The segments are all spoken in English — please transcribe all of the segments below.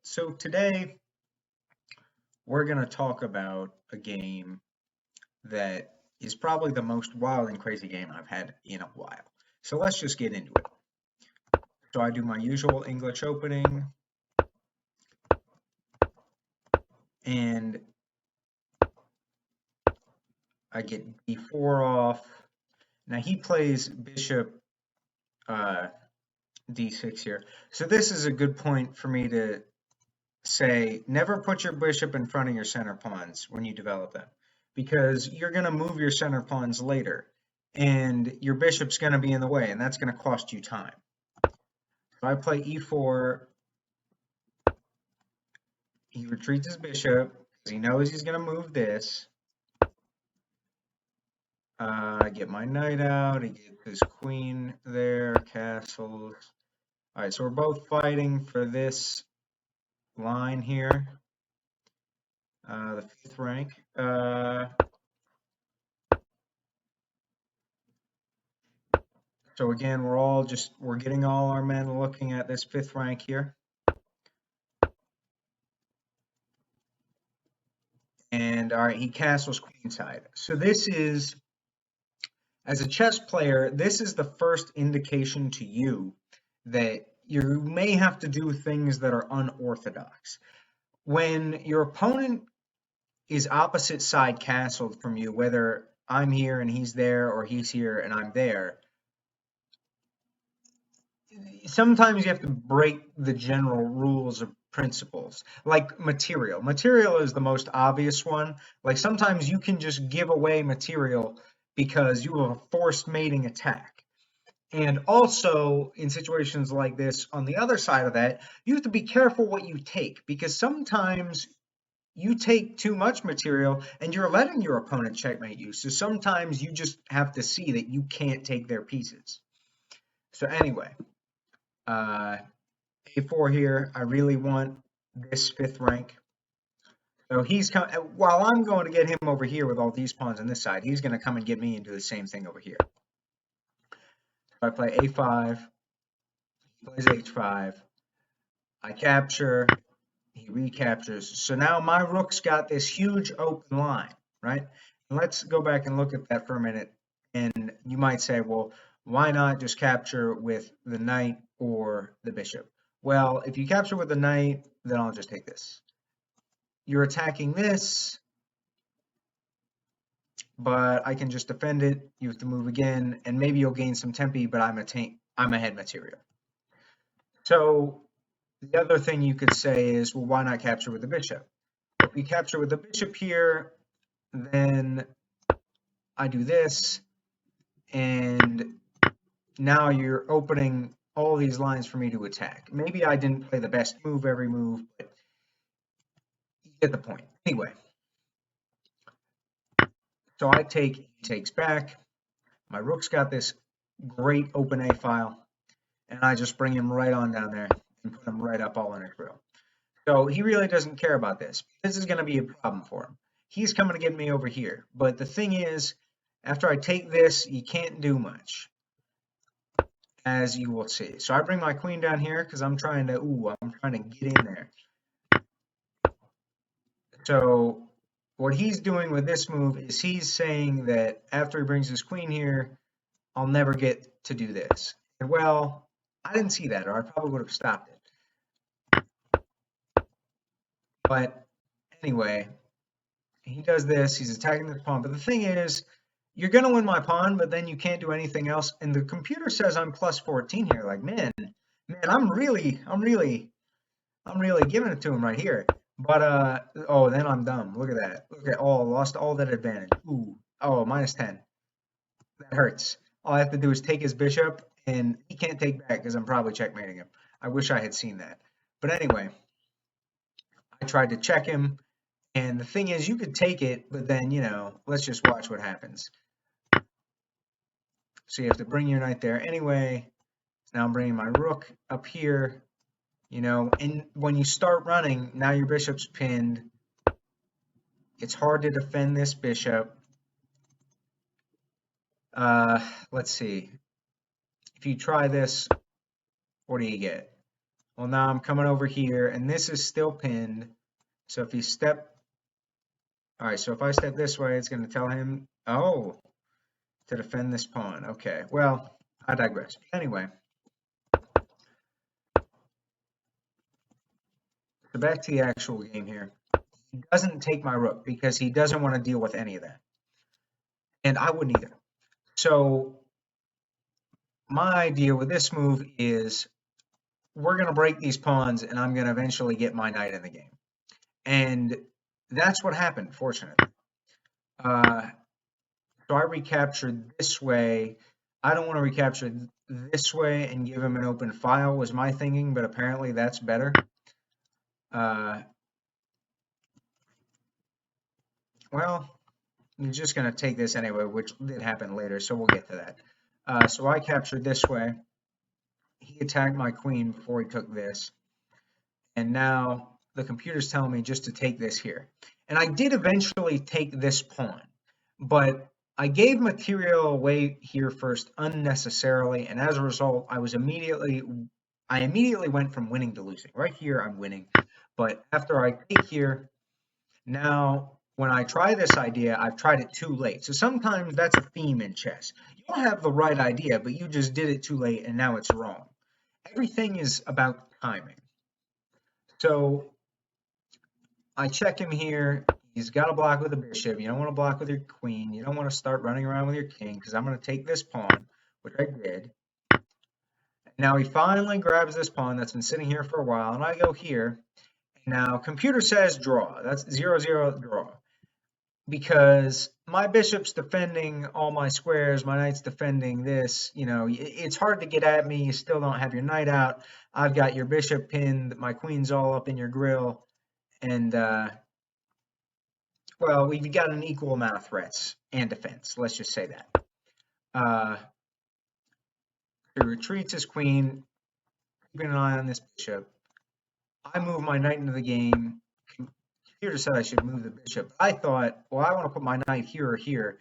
So today we're going to talk about a game that is probably the most wild and crazy game I've had in a while. So let's just get into it. So I do my usual English opening and I get d4 off. Now he plays bishop uh, d6 here. So this is a good point for me to say never put your bishop in front of your center pawns when you develop them because you're going to move your center pawns later and your bishop's going to be in the way and that's going to cost you time. So I play e4, he retreats his bishop because he knows he's going to move this. I get my knight out, he gets his queen there, castles. All right, so we're both fighting for this line here, the 5th rank. So again, we're getting all our men looking at this 5th rank here. And all right, he castles queenside. So this is, as a chess player, this is the first indication to you that you may have to do things that are unorthodox. When your opponent is opposite side castled from you, whether I'm here and he's there or he's here and I'm there, sometimes you have to break the general rules of principles, like material. Material is the most obvious one. Like sometimes you can just give away material because you have a forced mating attack. And also in situations like this, on the other side of that, you have to be careful what you take because sometimes you take too much material and you're letting your opponent checkmate you. So sometimes you just have to see that you can't take their pieces. So anyway, uh, a4 here. I really want this 5th rank. So he's come while I'm going to get him over here with all these pawns on this side, he's going to come and get me and do the same thing over here. So I play a5, he plays h5, I capture, he recaptures. So now my rook's got this huge open line, right? And let's go back and look at that for a minute. And you might say, well, why not just capture with the knight or the bishop? Well, if you capture with the knight, then I'll just take this. You're attacking this, but I can just defend it. You have to move again, and maybe you'll gain some tempi, but I'm ahead material. So the other thing you could say is, well, why not capture with the bishop? If we capture with the bishop here, then I do this, and now you're opening all these lines for me to attack. Maybe I didn't play the best move every move, but you get the point. Anyway, so I take, he takes back. My rook's got this great open A file, and I just bring him right on down there and put him right up all in his grill. So he really doesn't care about this. This is going to be a problem for him. He's coming to get me over here. But the thing is, after I take this, you can't do much, as you will see. So I bring my queen down here because I'm trying to get in there. So what he's doing with this move is he's saying that after he brings his queen here, I'll never get to do this. And well, I didn't see that, or I probably would have stopped it. But anyway, he does this, he's attacking this pawn. But the thing is, you're going to win my pawn, but then you can't do anything else. And the computer says I'm plus 14 here. Like, man, I'm really giving it to him right here. But, oh, then I'm dumb. Look at that. Look at, oh, lost all that advantage. Ooh, oh, minus 10. That hurts. All I have to do is take his bishop, and he can't take back because I'm probably checkmating him. I wish I had seen that. But anyway, I tried to check him. And the thing is, you could take it, but then, let's just watch what happens. So you have to bring your knight there anyway. Now I'm bringing my rook up here, and when you start running, now your bishop's pinned. It's hard to defend this bishop. Let's see. If you try this, what do you get? Well, now I'm coming over here, and this is still pinned. So if you step, all right, so if I step this way, it's going to tell him, oh, to defend this pawn. Okay, well, I digress. Anyway, so back to the actual game here. He doesn't take my rook because he doesn't want to deal with any of that. And I wouldn't either. So my idea with this move is we're going to break these pawns and I'm going to eventually get my knight in the game. And that's what happened, fortunately. So I recaptured this way. I don't want to recapture this way and give him an open file was my thinking, but apparently that's better. Well, I'm just going to take this anyway, which did happen later, so we'll get to that. So I captured this way. He attacked my queen before he took this. And now the computer's telling me just to take this here. And I did eventually take this pawn, but I gave material away here first unnecessarily, and as a result, I immediately went from winning to losing. Right here, I'm winning, but after I take here, now when I try this idea, I've tried it too late. So sometimes that's a theme in chess. You don't have the right idea, but you just did it too late, and now it's wrong. Everything is about timing. So I check him here. He's got to block with a bishop. You don't want to block with your queen. You don't want to start running around with your king because I'm going to take this pawn, which I did. Now he finally grabs this pawn that's been sitting here for a while, and I go here. Now computer says draw. That's 0-0 draw. Because my bishop's defending all my squares, my knight's defending this, you know, it's hard to get at me. You still don't have your knight out. I've got your bishop pinned. My queen's all up in your grill. And, well, we've got an equal amount of threats and defense. Let's just say that. He retreats his queen, keeping an eye on this bishop. I move my knight into the game. Computer said I should move the bishop. I thought, well, I want to put my knight here or here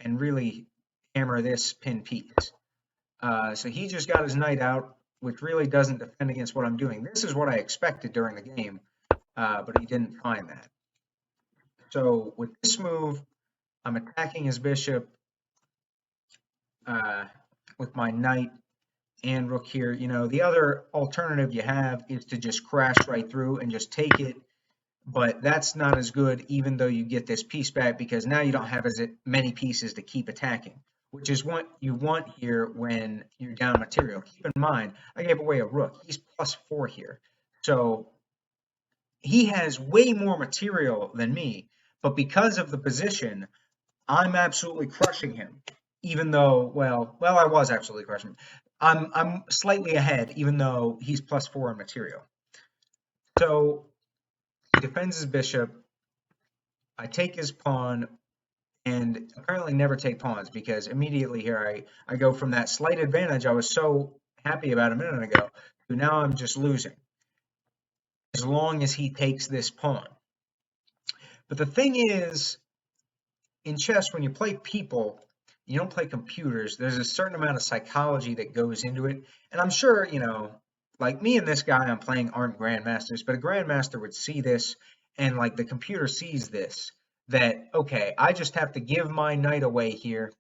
and really hammer this pin piece. So he just got his knight out, which really doesn't defend against what I'm doing. This is what I expected during the game, but he didn't find that. So with this move, I'm attacking his bishop with my knight and rook here. You know, the other alternative you have is to just crash right through and just take it, but that's not as good even though you get this piece back because now you don't have as many pieces to keep attacking, which is what you want here when you're down material. Keep in mind, I gave away a rook. He's +4 here. So he has way more material than me, but because of the position, I'm absolutely crushing him. Even though, well, I was absolutely crushing him. I'm slightly ahead, even though he's +4 in material. So he defends his bishop. I take his pawn, and apparently never take pawns because immediately here I go from that slight advantage I was so happy about a minute ago to now I'm just losing as long as he takes this pawn. But the thing is, in chess, when you play people, you don't play computers. There's a certain amount of psychology that goes into it. And I'm sure, you know, like me and this guy I'm playing aren't grandmasters, but a grandmaster would see this and like the computer sees this, that, okay, I just have to give my knight away here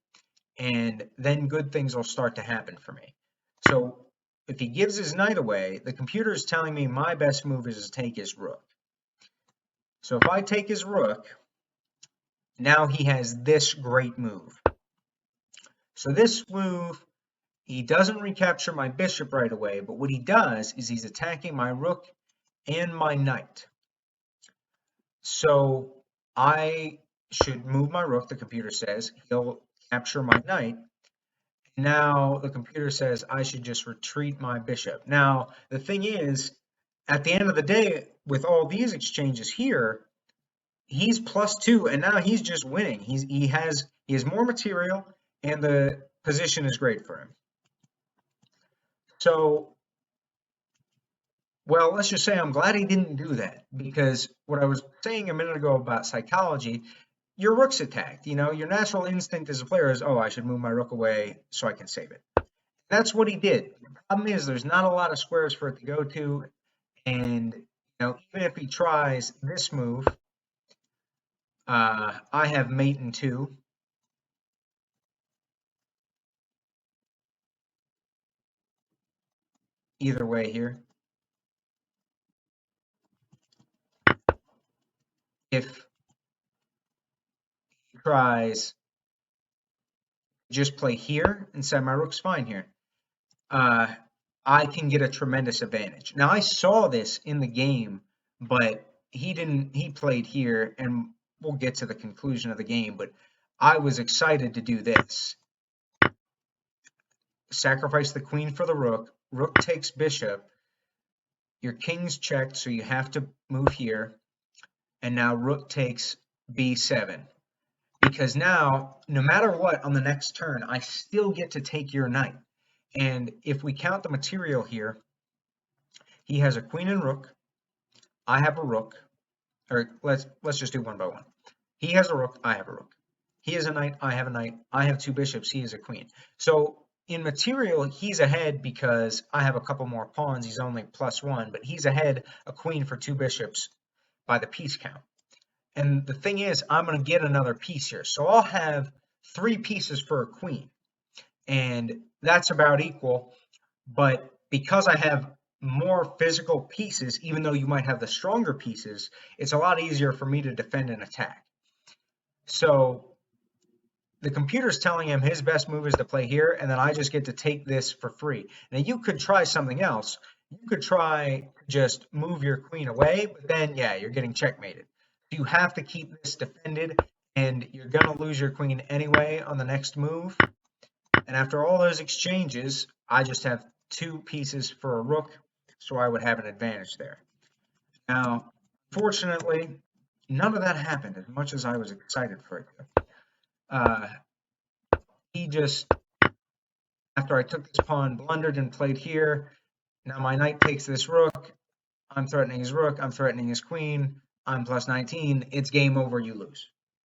and then good things will start to happen for me. So if he gives his knight away, the computer is telling me my best move is to take his rook. So if I take his rook, now he has this great move. So this move, he doesn't recapture my bishop right away, but what he does is he's attacking my rook and my knight. So I should move my rook, the computer says. He'll capture my knight. Now the computer says I should just retreat my bishop. Now, the thing is, at the end of the day, with all these exchanges here, he's +2, and now he's just winning. He has more material, and the position is great for him. So, well, let's just say I'm glad he didn't do that, because what I was saying a minute ago about psychology, your rook's attacked. You know, your natural instinct as a player is, oh, I should move my rook away so I can save it. That's what he did. The problem is there's not a lot of squares for it to go to, and even if he tries this move, I have mate in 2. Either way here. If he tries just play here and set my rook's fine here, I can get a tremendous advantage. Now I saw this in the game, but he played here, and we'll get to the conclusion of the game, but I was excited to do this. Sacrifice the queen for the rook. Rook takes bishop. Your king's checked, so you have to move here. And now rook takes b7. Because now, no matter what on the next turn, I still get to take your knight. And if we count the material here, he has a queen and rook. I have a rook. Or let's just do one by one. He has a rook. I have a rook. He has a knight. I have a knight. I have 2 bishops. He has a queen. So in material, he's ahead because I have a couple more pawns. He's only +1, but he's ahead a queen for 2 bishops by the piece count. And the thing is, I'm going to get another piece here. So I'll have 3 pieces for a queen. And that's about equal. But because I have more physical pieces, even though you might have the stronger pieces, it's a lot easier for me to defend and attack. So the computer's telling him his best move is to play here, and then I just get to take this for free. Now you could try something else. You could try just move your queen away, but then, yeah, you're getting checkmated. You have to keep this defended, and you're going to lose your queen anyway on the next move. And after all those exchanges, I just have 2 pieces for a rook, so I would have an advantage there. Now, fortunately, none of that happened as much as I was excited for it to. He just, after I took this pawn, blundered and played here. Now my knight takes this rook. I'm threatening his rook. I'm threatening his queen. I'm +19. It's game over. You lose.